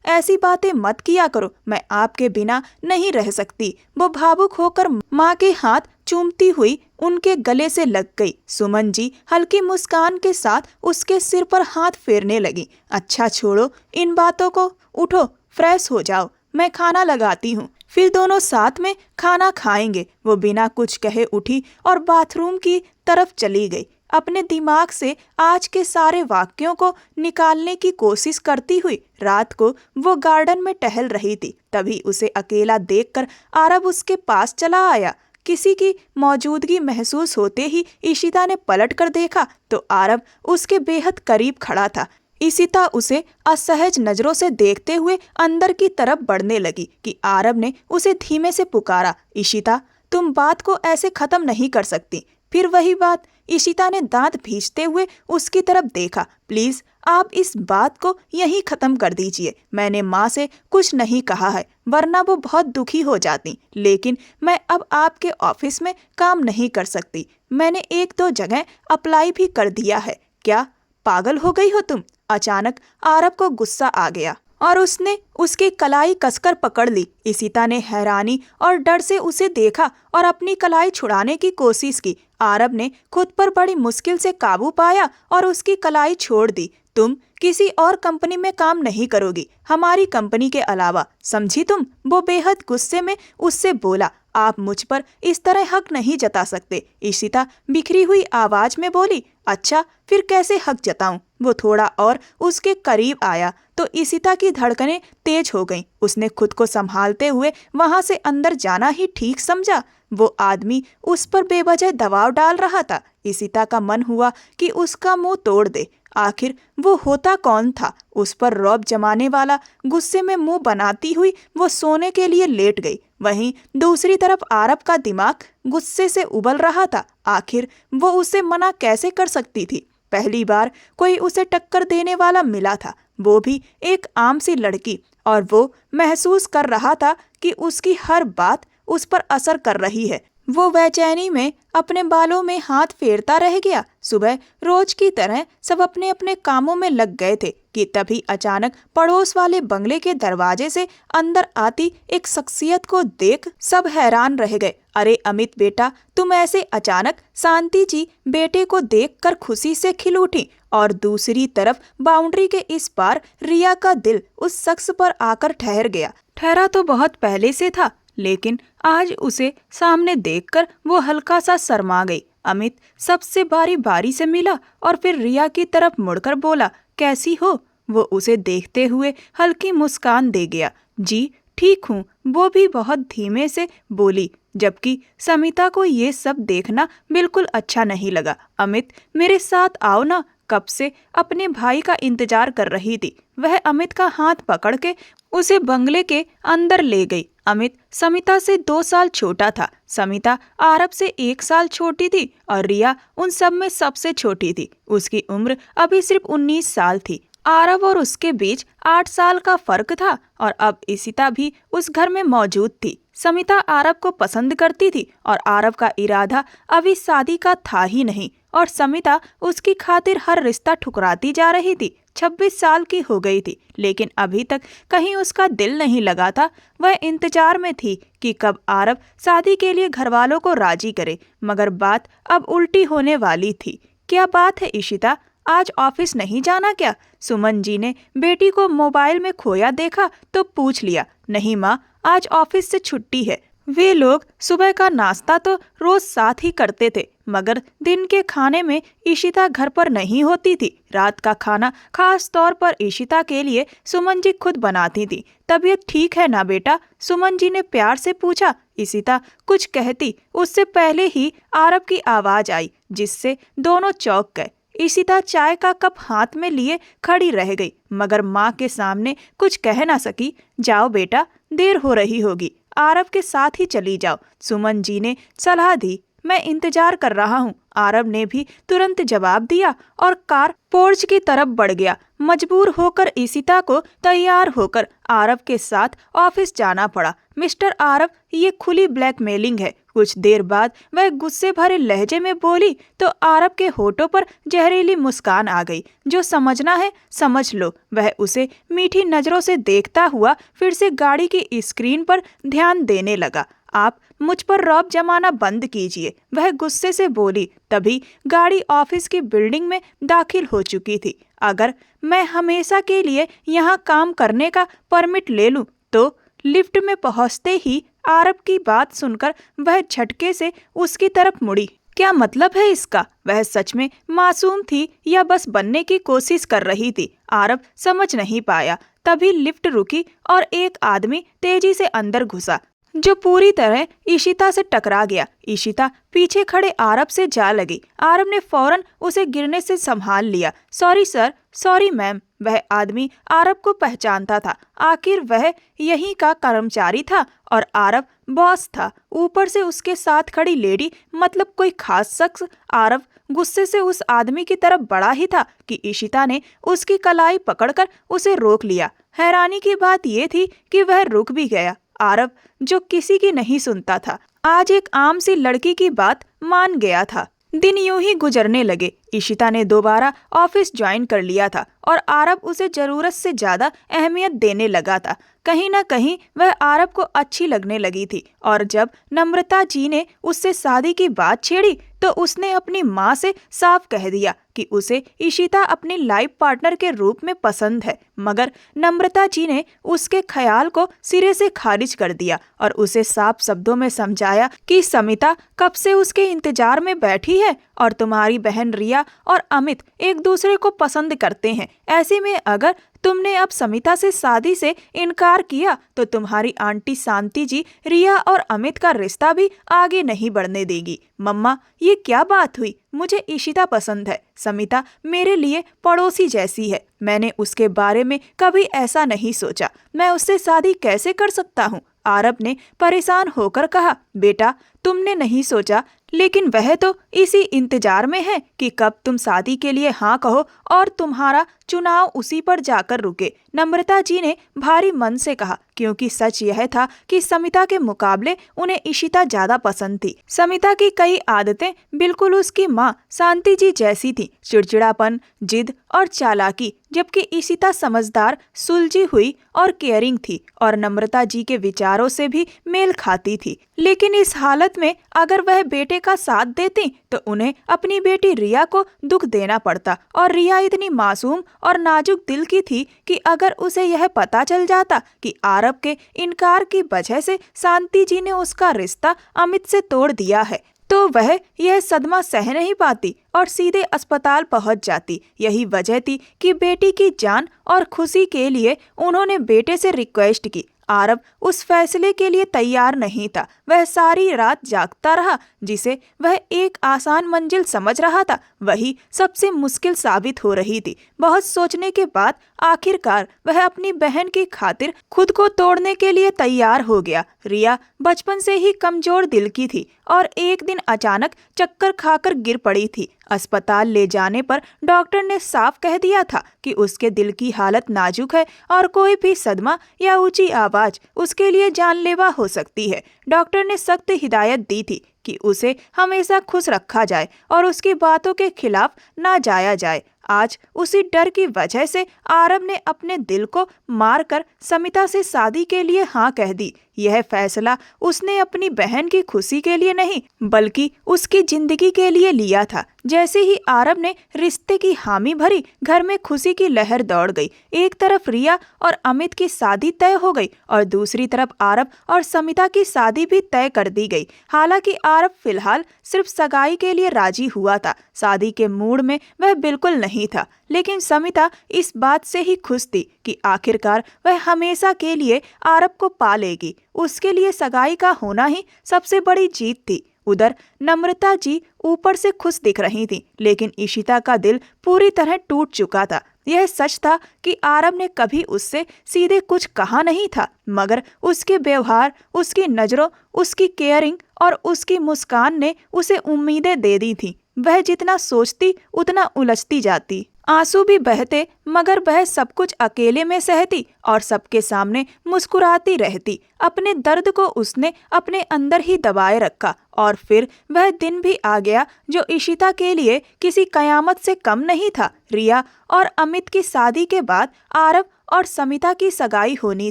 ऐसी बातें मत किया करो, मैं आपके बिना नहीं रह सकती। वो भावुक होकर माँ के हाथ चूमती हुई उनके गले से लग गई। सुमन जी हल्की मुस्कान के साथ उसके सिर पर हाथ फेरने लगी। अच्छा छोड़ो इन बातों को, उठो फ्रेश हो जाओ, मैं खाना लगाती हूँ, फिर दोनों साथ में खाना खाएंगे। वो बिना कुछ कहे उठी और बाथरूम की तरफ चली गई। अपने दिमाग से आज के सारे वाक्यों को निकालने की कोशिश करती हुई रात को वो गार्डन में टहल रही थी। तभी उसे अकेला देखकर आरव उसके पास चला आया। किसी की मौजूदगी महसूस होते ही इशिता ने पलट कर देखा तो आरव उसके बेहद करीब खड़ा था। इशिता उसे असहज नजरों से देखते हुए अंदर की तरफ बढ़ने लगी कि आरव ने उसे धीमे से पुकारा, इशिता तुम बात को ऐसे खत्म नहीं कर सकती। फिर वही बात। इशिता ने दांत भींचते हुए उसकी तरफ देखा। प्लीज आप इस बात को यहीं खत्म कर दीजिए। मैंने माँ से कुछ नहीं कहा है, वरना वो बहुत दुखी हो जाती। लेकिन मैं अब आपके ऑफिस में काम नहीं कर सकती। मैंने 1-2 जगह अप्लाई भी कर दिया है। क्या पागल हो गई हो तुम? अचानक आरव को गुस्सा आ गया और उसने उसकी कलाई कसकर पकड़ ली। इशिता ने हैरानी और डर से उसे देखा और अपनी कलाई छुड़ाने की कोशिश की। आरव ने खुद पर बड़ी मुश्किल से काबू पाया और उसकी कलाई छोड़ दी। तुम किसी और कंपनी में काम नहीं करोगी हमारी कंपनी के अलावा, समझी तुम? वो बेहद गुस्से में उससे बोला। आप मुझ पर इस तरह हक नहीं जता सकते। इशिता बिखरी हुई आवाज में बोली। अच्छा फिर कैसे हक जताऊं? वो थोड़ा और उसके करीब आया तो इशिता की धड़कनें तेज हो गईं। उसने खुद को संभालते हुए वहां से अंदर जाना ही ठीक समझा। वो आदमी उस पर बेवजह दबाव डाल रहा था। इशिता का मन हुआ कि उसका मुंह तोड़ दे। आखिर वो होता कौन था उस पर रौब जमाने वाला? गुस्से में मुंह बनाती हुई वो सोने के लिए लेट गई। वहीं दूसरी तरफ आरव का दिमाग गुस्से से उबल रहा था। आखिर वो उसे मना कैसे कर सकती थी? पहली बार कोई उसे टक्कर देने वाला मिला था, वो भी एक आम सी लड़की, और वो महसूस कर रहा था कि उसकी हर बात उस पर असर कर रही है। वो बेचैनी में अपने बालों में हाथ फेरता रह गया। सुबह रोज की तरह सब अपने अपने कामों में लग गए थे कि तभी अचानक पड़ोस वाले बंगले के दरवाजे से अंदर आती एक शख्सियत को देख सब हैरान रह गए। अरे अमित बेटा, तुम ऐसे अचानक? शांति जी बेटे को देखकर खुशी से खिल उठी और दूसरी तरफ बाउंड्री के इस पार रिया का दिल उस शख्स पर आकर ठहर गया। ठहरा तो बहुत पहले से था, लेकिन आज उसे सामने देखकर वो हल्का सा शर्मा गई। अमित सबसे बारी बारी से मिला और फिर रिया की तरफ मुड़कर बोला, कैसी हो? वो उसे देखते हुए हल्की मुस्कान दे गया। जी ठीक हूँ, वो भी बहुत धीमे से बोली, जबकि समिता को ये सब देखना बिल्कुल अच्छा नहीं लगा। अमित मेरे साथ आओ ना, कब से अपने भाई का इंतजार कर रही थी। वह अमित का हाथ पकड़ के उसे बंगले के अंदर ले गई। अमित समिता से 2 साल छोटा था। समिता आरव से 1 साल छोटी थी और रिया उन सब में सबसे छोटी थी। उसकी उम्र अभी सिर्फ 19 साल थी। आरव और उसके बीच 8 साल का फर्क था और अब इशिता भी उस घर में मौजूद थी। समिता आरव को पसंद करती थी और आरव का इरादा अभी शादी का था ही नहीं और समिता उसकी खातिर हर रिश्ता ठुकराती जा रही थी। 26 साल की हो गई थी, लेकिन अभी तक कहीं उसका दिल नहीं लगा था। वह इंतजार में थी कि कब आरव शादी के लिए घरवालों को राजी करे, मगर बात अब उल्टी होने वाली थी। क्या बात है इशिता, आज ऑफिस नहीं जाना क्या? सुमन जी ने बेटी को मोबाइल में खोया देखा तो पूछ लिया। नहीं माँ, आज ऑफिस से छुट्टी है। वे लोग सुबह का नाश्ता तो रोज साथ ही करते थे, मगर दिन के खाने में इशिता घर पर नहीं होती थी। रात का खाना खास तौर पर इशिता के लिए सुमन जी खुद बनाती थी। तबीयत ठीक है ना बेटा? सुमन जी ने प्यार से पूछा। इशिता कुछ कहती उससे पहले ही आरव की आवाज आई, जिससे दोनों चौंक गए। इशिता चाय का कप हाथ में लिए खड़ी रह गई, मगर माँ के सामने कुछ कह ना सकी। जाओ बेटा, देर हो रही होगी, आरव के साथ ही चली जाओ। सुमन जी ने सलाह दी। मैं इंतजार कर रहा हूँ, आरव ने भी तुरंत जवाब दिया और कार पोर्च की तरफ बढ़ गया। मजबूर होकर ईशिता को तैयार होकर आरव के साथ ऑफिस जाना पड़ा। मिस्टर आरव, ये खुली ब्लैकमेलिंग है। कुछ देर बाद वह गुस्से भरे लहजे में बोली तो आरव के होठों पर जहरीली मुस्कान आ गई। जो समझना है समझ लो। वह उसे मीठी नजरों से देखता हुआ फिर से गाड़ी की स्क्रीन पर ध्यान देने लगा। आप मुझ पर रौब जमाना बंद कीजिए, वह गुस्से से बोली। तभी गाड़ी ऑफिस की बिल्डिंग में दाखिल हो चुकी थी। अगर मैं हमेशा के लिए यहाँ काम करने का परमिट ले लूँ तो। लिफ्ट में पहुँचते ही आरव की बात सुनकर वह झटके से उसकी तरफ मुड़ी। क्या मतलब है इसका? वह सच में मासूम थी या बस बनने की कोशिश कर रही थी? आरव समझ नहीं पाया। तभी लिफ्ट रुकी और एक आदमी तेजी से अंदर घुसा, जो पूरी तरह ईशिता से टकरा गया। ईशिता पीछे खड़े आरव से जा लगी। आरव ने फौरन उसे गिरने से संभाल लिया। Sorry sir, sorry ma'am. वह आदमी आरव को पहचानता था। आखिर वह यहीं का कर्मचारी था और आरव बॉस था। ऊपर से उसके साथ खड़ी लेडी, मतलब कोई खास शख्स। आरव गुस्से से उस आदमी की तरफ बढ़ा ही था कि ईशिता ने उसकी कलाई पकड़कर उसे रोक लिया। हैरानी की बात यह थी कि वह रुक भी गया। आरव, जो किसी की नहीं सुनता था, आज एक आम सी लड़की की बात मान गया था। दिन यूं ही गुजरने लगे। ईशिता ने दोबारा ऑफिस ज्वाइन कर लिया था और आरव उसे जरूरत से ज्यादा अहमियत देने लगा था। कहीं न कहीं वह आरव को अच्छी लगने लगी थी और जब नम्रता जी ने उससे शादी की बात छेड़ी तो उसने अपनी माँ से साफ कह दिया कि उसे ईशिता अपनी लाइफ पार्टनर के रूप में पसंद है। मगर नम्रता जी ने उसके ख्याल को सिरे से खारिज कर दिया और उसे साफ शब्दों में समझाया कि समिता कब से उसके इंतजार में बैठी है और तुम्हारी बहन रिया और अमित एक दूसरे को पसंद करते हैं। ऐसे में अगर तुमने अब समिता से शादी से इनकार किया तो तुम्हारी आंटी शांति जी रिया और अमित का रिश्ता भी आगे नहीं बढ़ने देगी। मम्मा, ये क्या बात हुई? मुझे ईशिता पसंद है। समिता मेरे लिए पड़ोसी जैसी है। मैंने उसके बारे में कभी ऐसा नहीं सोचा। मैं उससे शादी कैसे कर सकता हूँ? आरव ने परेशान होकर कहा। बेटा, तुमने नहीं सोचा, लेकिन वह तो इसी इंतजार में है कि कब तुम शादी के लिए हाँ कहो और तुम्हारा चुनाव उसी पर जाकर रुके। नम्रता जी ने भारी मन से कहा, क्योंकि सच यह था कि समिता के मुकाबले उन्हें ईशिता ज्यादा पसंद थी। समिता की कई आदतें बिल्कुल उसकी माँ शांति जी जैसी थी। चिड़चिड़ापन, जिद और चालाकी। जबकि ईशिता समझदार, सुलझी हुई और केयरिंग थी और नम्रता जी के विचारों से भी मेल खाती थी। लेकिन इस हालत में अगर वह बेटे का साथ देती तो उन्हें अपनी बेटी रिया को दुख देना पड़ता और रिया इतनी मासूम और नाजुक दिल की थी कि अगर उसे यह पता चल जाता कि आरव के इनकार की वजह से शांति जी ने उसका रिश्ता अमित से तोड़ दिया है तो वह यह सदमा सह नहीं पाती और सीधे अस्पताल पहुंच जाती। यही वजह थी कि बेटी की जान और खुशी के लिए उन्होंने बेटे से रिक्वेस्ट की। आरव उस फैसले के लिए तैयार नहीं था। वह सारी रात जागता रहा। जिसे वह एक आसान मंजिल समझ रहा था वही सबसे मुश्किल साबित हो रही थी। बहुत सोचने के बाद आखिरकार वह अपनी बहन की खातिर खुद को तोड़ने के लिए तैयार हो गया। रिया बचपन से ही कमजोर दिल की थी और एक दिन अचानक चक्कर खाकर गिर पड़ी थी। अस्पताल ले जाने पर डॉक्टर ने साफ कह दिया था कि उसके दिल की हालत नाजुक है और कोई भी सदमा या ऊंची आवाज उसके लिए जानलेवा हो सकती है। डॉक्टर ने सख्त हिदायत दी थी कि उसे हमेशा खुश रखा जाए और उसकी बातों के खिलाफ ना जाया जाए। आज उसी डर की वजह से आरव ने अपने दिल को मारकर समिता से शादी के लिए हाँ कह दी। यह फैसला उसने अपनी बहन की खुशी के लिए नहीं बल्कि उसकी जिंदगी के लिए लिया था। जैसे ही आरव ने रिश्ते की हामी भरी, घर में खुशी की लहर दौड़ गई। एक तरफ रिया और अमित की शादी तय हो गई और दूसरी तरफ आरव और समिता की शादी भी तय कर दी गई। हालांकि आरव फिलहाल सिर्फ सगाई के लिए राजी हुआ था। शादी के मूड में वह बिल्कुल नहीं था। लेकिन समिता इस बात से ही खुश थी कि आखिरकार वह हमेशा के लिए आरव को पा लेगी। उसके लिए सगाई का होना ही सबसे बड़ी जीत थी। उधर नम्रता जी ऊपर से खुश दिख रही थी, लेकिन ईशिता का दिल पूरी तरह टूट चुका था। यह सच था कि आरब ने कभी उससे सीधे कुछ कहा नहीं था, मगर उसके व्यवहार, उसकी नजरों, उसकी केयरिंग और उसकी मुस्कान ने उसे उम्मीदें दे दी थी। वह जितना सोचती उतना उलझती जाती। आंसू भी बहते, मगर वह सब कुछ अकेले में सहती और सबके सामने मुस्कुराती रहती। अपने दर्द को उसने अपने अंदर ही दबाए रखा। और फिर वह दिन भी आ गया जो इशिता के लिए किसी कयामत से कम नहीं था। रिया और अमित की शादी के बाद आरव और समिता की सगाई होनी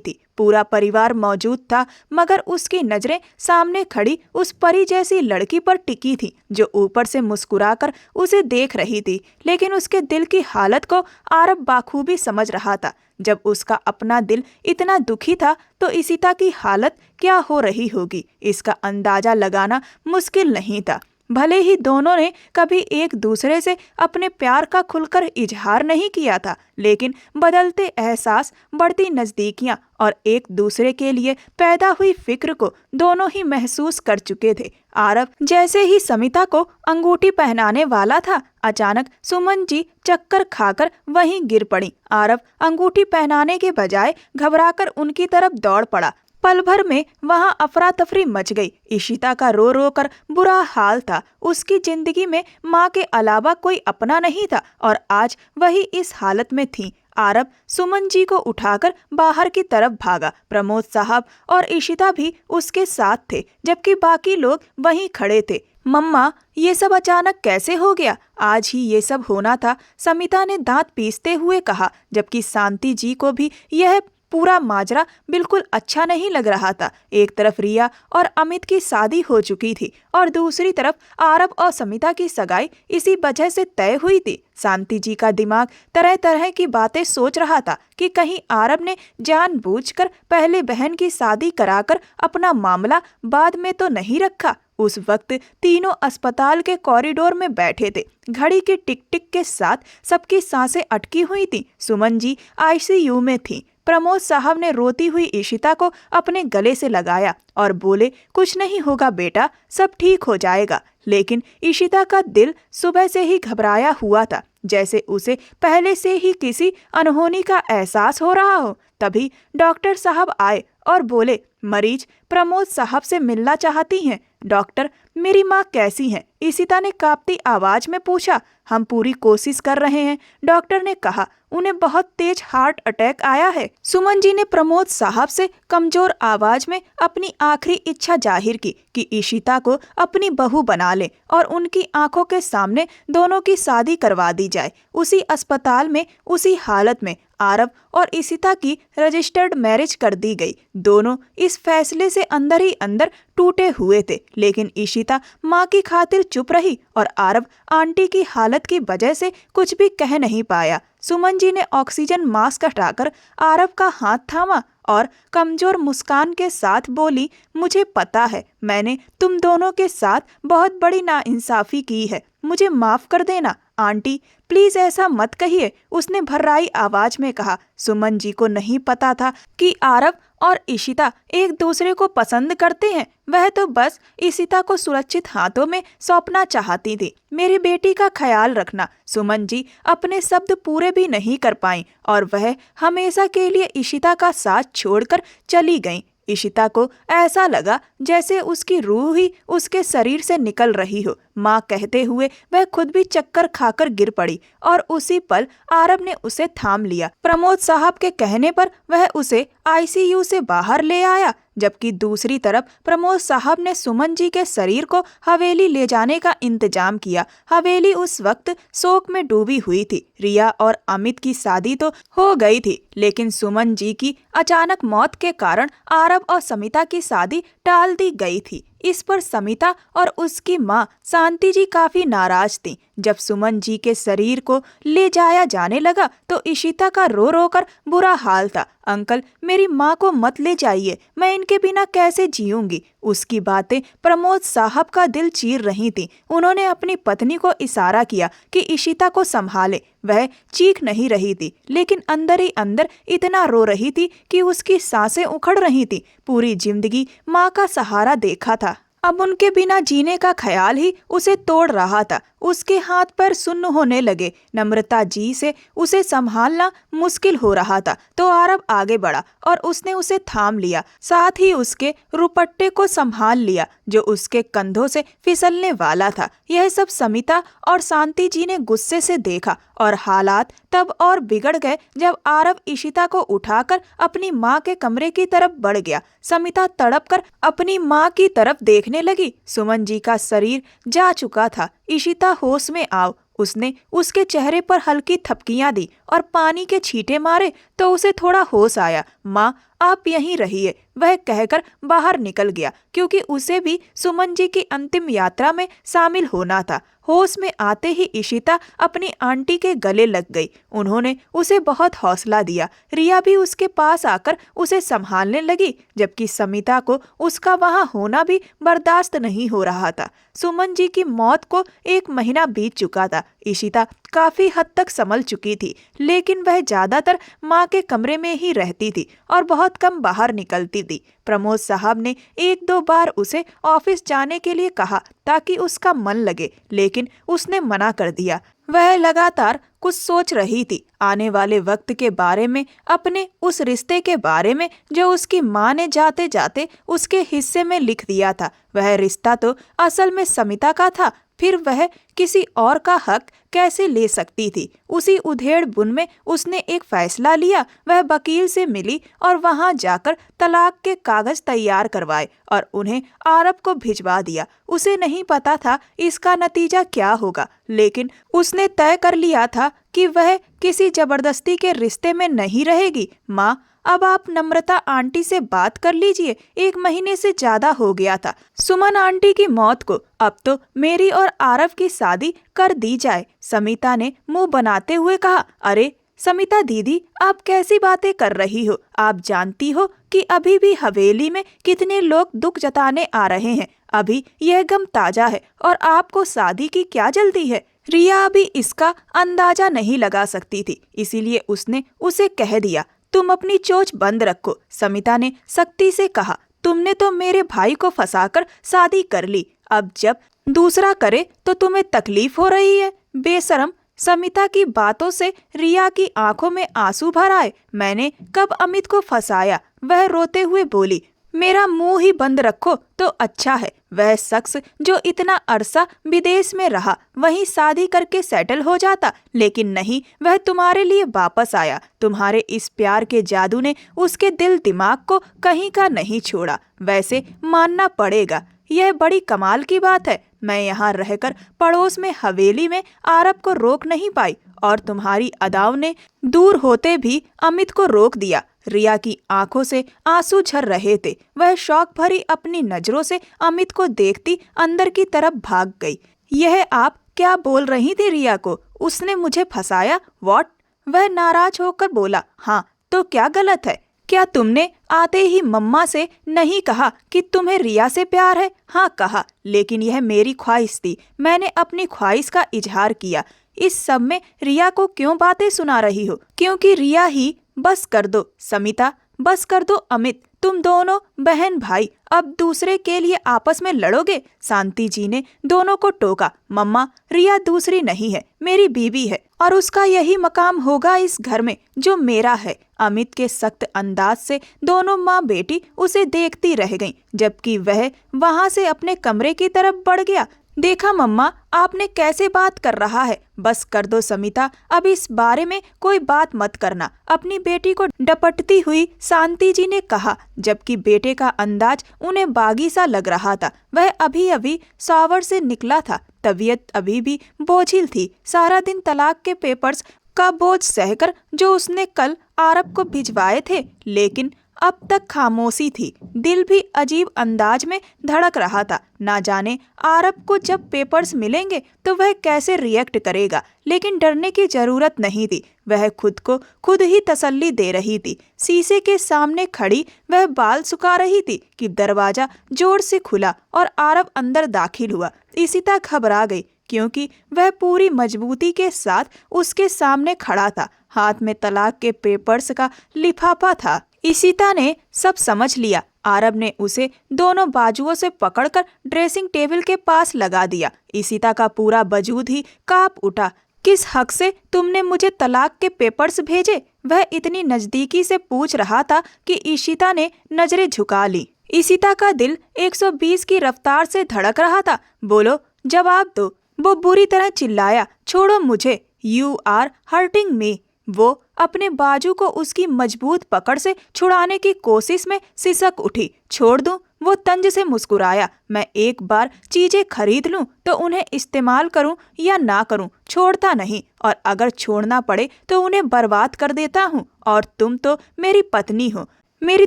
थी। पूरा परिवार मौजूद था, मगर उसकी नजरें सामने खड़ी उस परी जैसी लड़की पर टिकी थी जो ऊपर से मुस्कुराकर उसे देख रही थी, लेकिन उसके दिल की हालत को आरब बाखूबी समझ रहा था। जब उसका अपना दिल इतना दुखी था तो इशिता की हालत क्या हो रही होगी, इसका अंदाजा लगाना मुश्किल नहीं था। भले ही दोनों ने कभी एक दूसरे से अपने प्यार का खुलकर इजहार नहीं किया था, लेकिन बदलते एहसास, बढ़ती नजदीकियां और एक दूसरे के लिए पैदा हुई फिक्र को दोनों ही महसूस कर चुके थे। आरव जैसे ही समिता को अंगूठी पहनाने वाला था, अचानक सुमन जी चक्कर खाकर वहीं गिर पड़ी। आरव अंगूठी पहनाने के बजाय घबराकर उनकी तरफ दौड़ पड़ा। पल भर में वहां अफरा तफरी मच गई। इशिता का रो रो कर बुरा हाल था। उसकी जिंदगी में माँ के अलावा कोई अपना नहीं था और आज वही इस हालत में थी। आरब सुमन जी को उठाकर बाहर की तरफ भागा। प्रमोद साहब और इशिता भी उसके साथ थे, जबकि बाकी लोग वहीं खड़े थे। मम्मा, ये सब अचानक कैसे हो गया? आज ही ये सब होना था, समिता ने दांत पीसते हुए कहा, जबकि शांति जी को भी यह पूरा माजरा बिल्कुल अच्छा नहीं लग रहा था। एक तरफ रिया और अमित की शादी हो चुकी थी और दूसरी तरफ आरब और समिता की सगाई इसी वजह से तय हुई थी। शांति जी का दिमाग तरह तरह की बातें सोच रहा था कि कहीं आरब ने जानबूझकर पहले बहन की शादी कराकर अपना मामला बाद में तो नहीं रखा। उस वक्त तीनों अस्पताल के कॉरिडोर में बैठे थे। घड़ी के टिक टिक के साथ सबकी सांसें अटकी हुई थी। सुमन जी आईसीयू में थी। प्रमोद साहब ने रोती हुई इशिता को अपने गले से लगाया और बोले, कुछ नहीं होगा बेटा, सब ठीक हो जाएगा। लेकिन इशिता का दिल सुबह से ही घबराया हुआ था, जैसे उसे पहले से ही किसी अनहोनी का एहसास हो रहा हो। तभी डॉक्टर साहब आए और बोले, मरीज प्रमोद साहब से मिलना चाहती हैं। डॉक्टर, मेरी माँ कैसी हैं? इशिता ने कांपती आवाज में पूछा। हम पूरी कोशिश कर रहे हैं, डॉक्टर ने कहा। उन्हें बहुत तेज हार्ट अटैक आया है। सुमन जी ने प्रमोद साहब से कमजोर आवाज में अपनी आखिरी इच्छा जाहिर की कि इशिता को अपनी बहू बना ले और उनकी आंखों के सामने दोनों की शादी करवा दी जाए। उसी अस्पताल में, उसी हालत में आरब और इशिता की रजिस्टर्ड मैरिज कर दी गई। दोनों इस फैसले से अंदर ही अंदर टूटे हुए थे, लेकिन इशिता माँ की खातिर चुप रही और आरब आंटी की हालत की वजह से कुछ भी कह नहीं पाया। सुमन जी ने ऑक्सीजन मास्क हटाकर आरब का हाथ थामा और कमजोर मुस्कान के साथ बोली, मुझे पता है मैंने तुम दोनों के साथ बहुत बड़ी नाइंसाफी की है, मुझे माफ कर देना। आंटी प्लीज ऐसा मत कहिए, उसने भर्राई आवाज में कहा। सुमन जी को नहीं पता था कि आरब और इशिता एक दूसरे को पसंद करते हैं। वह तो बस इशिता को सुरक्षित हाथों में सौंपना चाहती थी। मेरी बेटी का ख्याल रखना। सुमन जी अपने शब्द पूरे भी नहीं कर पाईं और वह हमेशा के लिए इशिता का साथ छोड़कर चली गईं। इशिता को ऐसा लगा जैसे उसकी रूह ही उसके शरीर से निकल रही हो। माँ कहते हुए वह खुद भी चक्कर खाकर गिर पड़ी और उसी पल आरब ने उसे थाम लिया। प्रमोद साहब के कहने पर वह उसे आईसीयू से बाहर ले आया, जबकि दूसरी तरफ प्रमोद साहब ने सुमन जी के शरीर को हवेली ले जाने का इंतजाम किया। हवेली उस वक्त शोक में डूबी हुई थी। रिया और अमित की शादी तो हो गई थी, लेकिन सुमन जी की अचानक मौत के कारण आरब और समिता की शादी टाल दी गई थी। इस पर समिता और उसकी माँ शांति जी काफी नाराज थीं। जब सुमन जी के शरीर को ले जाया जाने लगा तो इशिता का रो रो कर बुरा हाल था। अंकल, मेरी माँ को मत ले जाइए, मैं इनके बिना कैसे जीऊंगी। उसकी बातें प्रमोद साहब का दिल चीर रही थी। उन्होंने अपनी पत्नी को इशारा किया कि इशिता को संभाले। वह चीख नहीं रही थी, लेकिन अंदर ही अंदर इतना रो रही थी कि उसकी सांसें उखड़ रही थी। पूरी जिंदगी माँ का सहारा देखा था, अब उनके बिना जीने का ख्याल ही उसे तोड़ रहा था। उसके हाथ पैर सुन्न होने लगे। नम्रता जी से उसे संभालना मुश्किल हो रहा था तो आरव आगे बढ़ा और उसने उसे थाम लिया, साथ ही उसके रुपट्टे को संभाल लिया जो उसके कंधों से फिसलने वाला था। यह सब समिता और शांति जी ने गुस्से से देखा और हालात तब और बिगड़ गए जब आरव इशिता को उठाकर अपनी माँ के कमरे की तरफ बढ़ गया। समिता तड़प कर अपनी माँ की तरफ देखने लगी। सुमन जी का शरीर जा चुका था। इशिता होश में आओ। उसने उसके चेहरे पर हल्की थपकियां दी और पानी के छींटे मारे तो उसे थोड़ा होश आया। माँ, आप यहीं रहिए, वह कहकर बाहर निकल गया क्योंकि उसे भी सुमन जी की अंतिम यात्रा में शामिल होना था। होश में आते ही इशिता अपनी आंटी के गले लग गई। उन्होंने उसे बहुत हौसला दिया। रिया भी उसके पास आकर उसे संभालने लगी, जबकि समिता को उसका वहां होना भी बर्दाश्त नहीं हो रहा था। सुमन जी की मौत को 1 महीना बीत चुका था। इशिता काफी हद तक संभल चुकी थी, लेकिन वह ज्यादातर माँ के कमरे में ही रहती थी और बहुत कम बाहर निकलती थी। प्रमोद साहब ने 1-2 बार उसे ऑफिस जाने के लिए कहा ताकि उसका मन लगे, लेकिन उसने मना कर दिया। वह लगातार कुछ सोच रही थी, आने वाले वक्त के बारे में, अपने उस रिश्ते के बारे में जो उसकी माँ ने जाते जाते उसके हिस्से में लिख दिया था। वह रिश्ता तो असल में समिता का था, फिर वह किसी और का हक कैसे ले सकती थी। उसी उधेड़ बुन में उसने एक फैसला लिया। वह वकील से मिली और वहां जाकर तलाक के कागज तैयार करवाए और उन्हें आरव को भिजवा दिया। उसे नहीं पता था इसका नतीजा क्या होगा, लेकिन उसने तय कर लिया था कि वह किसी जबरदस्ती के रिश्ते में नहीं रहेगी। माँ, अब आप नम्रता आंटी से बात कर लीजिए, 1 महीने से ज्यादा हो गया था। सुमन आंटी की मौत को अब तो मेरी और आरव की शादी कर दी जाए। समिता ने मुंह बनाते हुए कहा। अरे समिता दीदी, आप कैसी बातें कर रही हो? आप जानती हो कि अभी भी हवेली में कितने लोग दुख जताने आ रहे हैं। अभी यह गम ताजा है और आपको शादी की क्या जल्दी है? रिया अभी इसका अंदाजा नहीं लगा सकती थी, इसीलिए उसने उसे कह दिया, तुम अपनी चोंच बंद रखो। समिता ने सख्ती से कहा, तुमने तो मेरे भाई को फंसाकर शादी कर ली, अब जब दूसरा करे तो तुम्हें तकलीफ हो रही है। बेशरम। समिता की बातों से रिया की आंखों में आंसू भर आए। मैंने कब अमित को फंसाया? वह रोते हुए बोली। मेरा मुंह ही बंद रखो तो अच्छा है। वह शख्स जो इतना अरसा विदेश में रहा वहीं शादी करके सेटल हो जाता, लेकिन नहीं, वह तुम्हारे लिए वापस आया। तुम्हारे इस प्यार के जादू ने उसके दिल दिमाग को कहीं का नहीं छोड़ा। वैसे मानना पड़ेगा, यह बड़ी कमाल की बात है। मैं यहाँ रहकर पड़ोस में हवेली में आरव को रोक नहीं पाई और तुम्हारी अदाओं ने दूर होते भी अमित को रोक दिया। रिया की आंखों से आंसू झर रहे थे। वह शौक भरी अपनी नजरों से अमित को देखती अंदर की तरफ भाग गई। यह आप क्या बोल रही थी रिया को? उसने मुझे फंसाया? व्हाट? वह नाराज होकर बोला। हाँ, तो क्या गलत है? क्या तुमने आते ही मम्मा से नहीं कहा कि तुम्हें रिया से प्यार है? हाँ कहा, लेकिन यह मेरी ख्वाहिश थी। मैंने अपनी ख्वाहिश का इजहार किया। इस सब में रिया को क्यों बातें सुना रही हो? क्योंकि रिया ही। बस कर दो समिता, बस कर दो अमित। तुम दोनों बहन भाई अब दूसरे के लिए आपस में लड़ोगे? शांति जी ने दोनों को टोका। मम्मा, रिया दूसरी नहीं है, मेरी बीवी है और उसका यही मकाम होगा इस घर में जो मेरा है। अमित के सख्त अंदाज से दोनों माँ बेटी उसे देखती रह गईं, जबकि वह वहां से अपने कमरे की तरफ बढ़ गया। देखा मम्मा, आपने कैसे बात कर रहा है। बस कर दो समिता, अब इस बारे में कोई बात मत करना, अपनी बेटी को डपटती हुई शांति जी ने कहा, जबकि बेटे का अंदाज उन्हें बागी सा लग रहा था। वह अभी अभी शावर से निकला था, तबीयत अभी भी बोझिल थी। सारा दिन तलाक के पेपर्स का बोझ सहकर जो उसने कल आरव को भिजवाए थे, लेकिन अब तक खामोशी थी। दिल भी अजीब अंदाज में धड़क रहा था। ना जाने आरव को जब पेपर्स मिलेंगे तो वह कैसे रिएक्ट करेगा, लेकिन डरने की जरूरत नहीं थी। वह खुद को खुद ही तसल्ली दे रही थी। शीशे के सामने खड़ी वह बाल सुखा रही थी कि दरवाजा जोर से खुला और आरव अंदर दाखिल हुआ। इशिता घबरा गई क्योंकि वह पूरी मजबूती के साथ उसके सामने खड़ा था। हाथ में तलाक के पेपर्स का लिफाफा था। इशिता ने सब समझ लिया। आरब ने उसे दोनों बाजुओं से पकड़कर ड्रेसिंग टेबल के पास लगा दिया। इशिता का पूरा वजूद ही कांप उठा। किस हक से तुमने मुझे तलाक के पेपर्स भेजे? वह इतनी नजदीकी से पूछ रहा था कि इशिता ने नजरें झुका ली। इशिता का दिल 120 की रफ्तार से धड़क रहा था। बोलो, जवाब दो। वो बुरी तरह चिल्लाया, छोड़ो मुझे, यू आर हर्टिंग मी। वो अपने बाजू को उसकी मजबूत पकड़ से छुड़ाने की कोशिश में सिसक उठी। छोड़ दूं? वो तंज से मुस्कुराया। मैं एक बार चीजें खरीद लूं तो उन्हें इस्तेमाल करूं या ना करूं, छोड़ता नहीं। और अगर छोड़ना पड़े तो उन्हें बर्बाद कर देता हूं। और तुम तो मेरी पत्नी हो, मेरी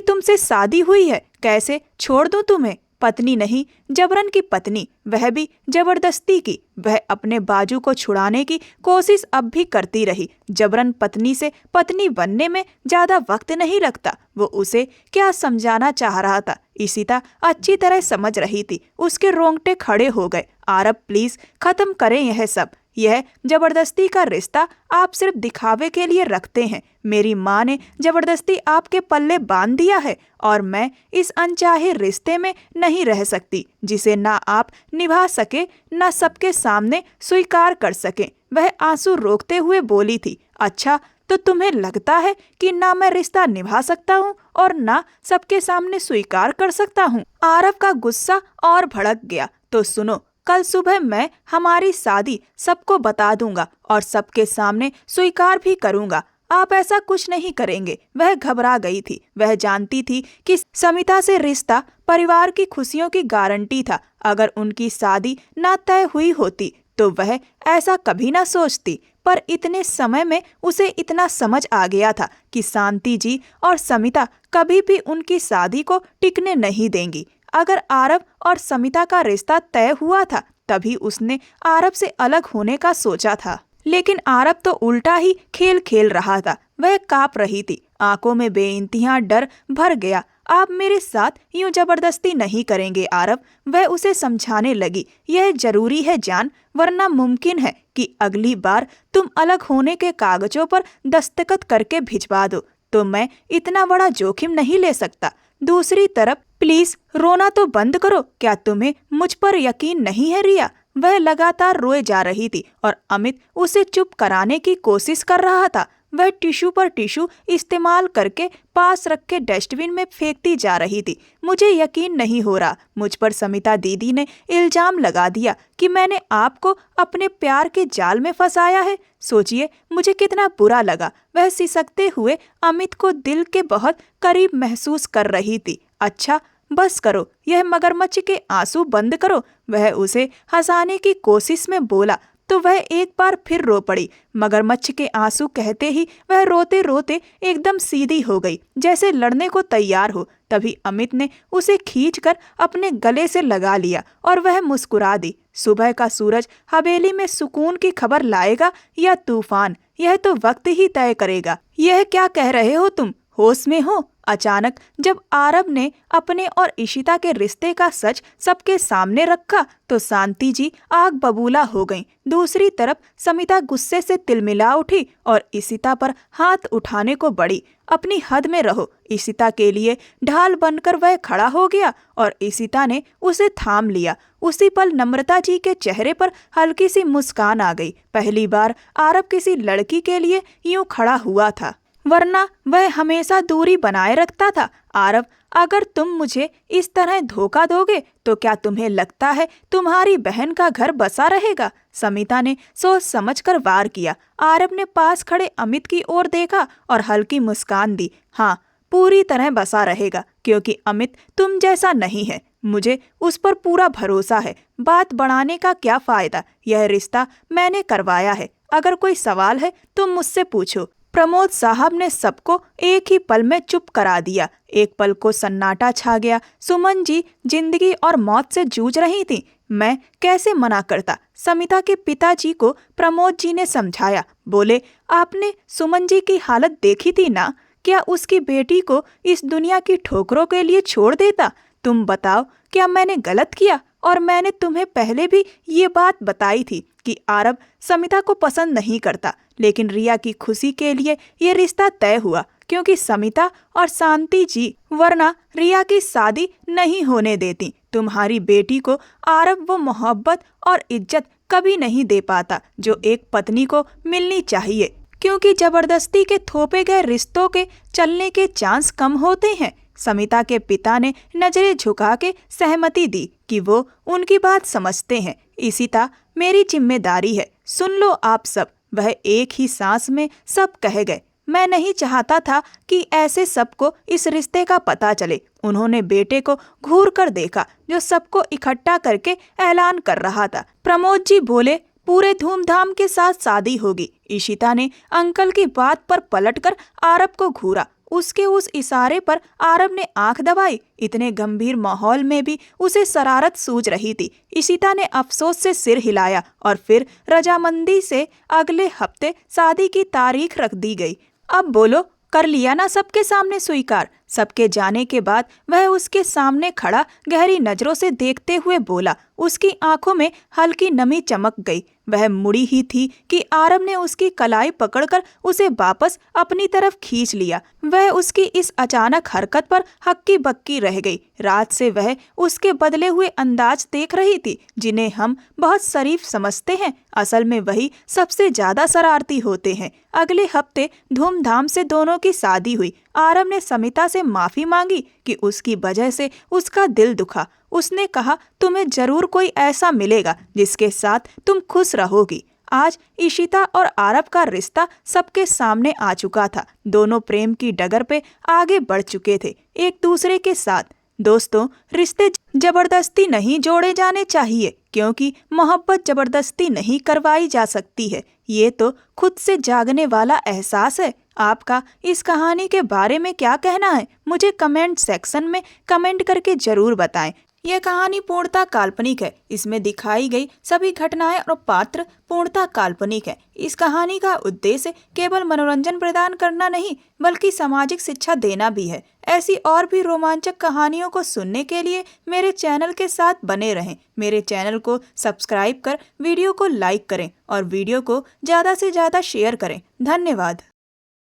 तुमसे शादी हुई है, कैसे छोड़ दूं तुम्हें? पत्नी नहीं, जबरन की पत्नी, वह भी जबरदस्ती की। वह अपने बाजू को छुड़ाने की कोशिश अब भी करती रही। जबरन पत्नी से पत्नी बनने में ज्यादा वक्त नहीं लगता। वो उसे क्या समझाना चाह रहा था इशिता अच्छी तरह समझ रही थी। उसके रोंगटे खड़े हो गए। आरब, प्लीज खत्म करें यह सब। यह जबरदस्ती का रिश्ता आप सिर्फ दिखावे के लिए रखते हैं। मेरी माँ ने जबरदस्ती आपके पल्ले बांध दिया है और मैं इस अनचाहे रिश्ते में नहीं रह सकती जिसे ना आप निभा सके ना सबके सामने स्वीकार कर सके। वह आंसू रोकते हुए बोली थी, अच्छा तो तुम्हें लगता है कि ना मैं रिश्ता निभा सकता हूँ और ना सबके सामने स्वीकार कर सकता हूँ? आरब का गुस्सा और भड़क गया। तो सुनो, कल सुबह मैं हमारी शादी सबको बता दूंगा और सबके सामने स्वीकार भी करूंगा। आप ऐसा कुछ नहीं करेंगे। वह घबरा गई थी। वह जानती थी कि समिता से रिश्ता परिवार की खुशियों की गारंटी था। अगर उनकी शादी ना तय हुई होती तो वह ऐसा कभी ना सोचती। पर इतने समय में उसे इतना समझ आ गया था कि शांति जी और समिता कभी भी उनकी शादी को टिकने नहीं देंगी। अगर आरब और समिता का रिश्ता तय हुआ था तभी उसने आरब से अलग होने का सोचा था। लेकिन आरब तो उल्टा ही खेल खेल रहा था। वह कांप रही थी, आंखों में बेइंतहा डर भर गया। आप मेरे साथ यूं जबरदस्ती नहीं करेंगे आरब, वह उसे समझाने लगी। यह जरूरी है जान, वरना मुमकिन है कि अगली बार तुम अलग होने के कागजों पर दस्तखत करके भिजवा दो, तो मैं इतना बड़ा जोखिम नहीं ले सकता। दूसरी तरफ प्लीज रोना तो बंद करो। क्या तुम्हें मुझ पर यकीन नहीं है रिया? वह लगातार रोए जा रही थी और अमित उसे चुप कराने की कोशिश कर रहा था। वह टिश्यू पर टिश्यू इस्तेमाल करके पास रखे डस्टबिन में फेंकती जा रही थी। मुझे यकीन नहीं हो रहा, मुझ पर समिता दीदी ने इल्जाम लगा दिया कि मैंने आपको अपने प्यार के जाल में फंसाया है। सोचिए मुझे कितना बुरा लगा। वह सिसकते हुए अमित को दिल के बहुत करीब महसूस कर रही थी। अच्छा बस करो, यह मगरमच्छ के आंसू बंद करो। वह उसे हंसाने की कोशिश में बोला तो वह एक बार फिर रो पड़ी। मगरमच्छ के आंसू कहते ही वह रोते रोते एकदम सीधी हो गई, जैसे लड़ने को तैयार हो। तभी अमित ने उसे खींचकर अपने गले से लगा लिया और वह मुस्कुरा दी। सुबह का सूरज हवेली में सुकून की खबर लाएगा या तूफान, यह तो वक्त ही तय करेगा। यह क्या कह रहे हो तुम? होश में हो? अचानक जब आरब ने अपने और इशिता के रिश्ते का सच सबके सामने रखा तो शांति जी आग बबूला हो गईं। दूसरी तरफ समिता गुस्से से तिलमिला उठी और इशिता पर हाथ उठाने को बढ़ी। अपनी हद में रहो। इशिता के लिए ढाल बनकर वह खड़ा हो गया और इशिता ने उसे थाम लिया। उसी पल नम्रता जी के चेहरे पर हल्की सी मुस्कान आ गई। पहली बार आरब किसी लड़की के लिए यूं खड़ा हुआ था, वरना वह हमेशा दूरी बनाए रखता था। आरब, अगर तुम मुझे इस तरह धोखा दोगे तो क्या तुम्हें लगता है तुम्हारी बहन का घर बसा रहेगा? समिता ने सोच समझकर वार किया। आरब ने पास खड़े अमित की ओर देखा और हल्की मुस्कान दी। हाँ, पूरी तरह बसा रहेगा, क्योंकि अमित तुम जैसा नहीं है। मुझे उस पर पूरा भरोसा है। बात बढ़ाने का क्या फायदा? यह रिश्ता मैंने करवाया है। अगर कोई सवाल है तो मुझसे पूछो। प्रमोद साहब ने सबको एक ही पल में चुप करा दिया। एक पल को सन्नाटा छा गया। सुमन जी जिंदगी और मौत से जूझ रही थी। मैं कैसे मना करता? समिता के पिताजी को प्रमोद जी ने समझाया। बोले, आपने सुमन जी की हालत देखी थी ना? क्या उसकी बेटी को इस दुनिया की ठोकरों के लिए छोड़ देता? तुम बताओ, क्या मैंने गलत किया? और मैंने तुम्हें पहले भी ये बात बताई थी कि आरब समिता को पसंद नहीं करता, लेकिन रिया की खुशी के लिए ये रिश्ता तय हुआ। क्योंकि समिता और शांति जी वरना रिया की शादी नहीं होने देती। तुम्हारी बेटी को आरव वो मोहब्बत और इज्जत कभी नहीं दे पाता जो एक पत्नी को मिलनी चाहिए, क्योंकि जबरदस्ती के थोपे गए रिश्तों के चलने के चांस कम होते हैं। समिता के पिता ने नजरें झुका के सहमति दी कि वो उनकी बात समझते हैं। इशिता, मेरी जिम्मेदारी है, सुन लो आप सब। वह एक ही सांस में सब कह गए। मैं नहीं चाहता था कि ऐसे सबको इस रिश्ते का पता चले। उन्होंने बेटे को घूर कर देखा जो सबको इकट्ठा करके ऐलान कर रहा था। प्रमोद जी बोले, पूरे धूमधाम के साथ शादी होगी। इशिता ने अंकल की बात पर पलटकर आरव को घूरा। उसके उस इशारे पर आरव ने आंख दबाई। इतने गंभीर माहौल में भी उसे शरारत सूझ रही थी। इशिता ने अफसोस से सिर हिलाया और फिर रजामंदी से अगले हफ्ते शादी की तारीख रख दी गई। अब बोलो, कर लिया ना सबके सामने स्वीकार। सबके जाने के बाद वह उसके सामने खड़ा गहरी नजरों से देखते हुए बोला। उसकी आंखों में हल्की नमी चमक गई। वह मुड़ी ही थी कि आरव ने उसकी कलाई पकड़कर उसे वापस अपनी तरफ खींच लिया। वह उसकी इस अचानक हरकत पर हक्की बक्की रह गई। रात से वह उसके बदले हुए अंदाज देख रही थी, जिन्हें हम बहुत शरीफ समझते हैं, असल में वही सबसे ज्यादा शरारती होते हैं। अगले हफ्ते धूमधाम से दोनों की शादी हुई। आरव ने समिता से माफी मांगी कि उसकी वजह से उसका दिल दुखा। उसने कहा, तुम्हें जरूर कोई ऐसा मिलेगा जिसके साथ तुम खुश रहोगी। आज इशिता और आरव का रिश्ता सबके सामने आ चुका था। दोनों प्रेम की डगर पे आगे बढ़ चुके थे एक दूसरे के साथ। दोस्तों, रिश्ते जबरदस्ती नहीं जोड़े जाने चाहिए, क्योंकि मोहब्बत जबरदस्ती नहीं करवाई जा सकती है। ये तो खुद से जागने वाला एहसास है। आपका इस कहानी के बारे में क्या कहना है? मुझे कमेंट सेक्शन में कमेंट करके जरूर बताएं। यह कहानी पूर्णतः काल्पनिक है। इसमें दिखाई गई सभी घटनाएं और पात्र पूर्णतः काल्पनिक है। इस कहानी का उद्देश्य केवल मनोरंजन प्रदान करना नहीं, बल्कि सामाजिक शिक्षा देना भी है। ऐसी और भी रोमांचक कहानियों को सुनने के लिए मेरे चैनल के साथ बने रहें। मेरे चैनल को सब्सक्राइब कर वीडियो को लाइक करें और वीडियो को ज़्यादा से ज़्यादा शेयर करें। धन्यवाद।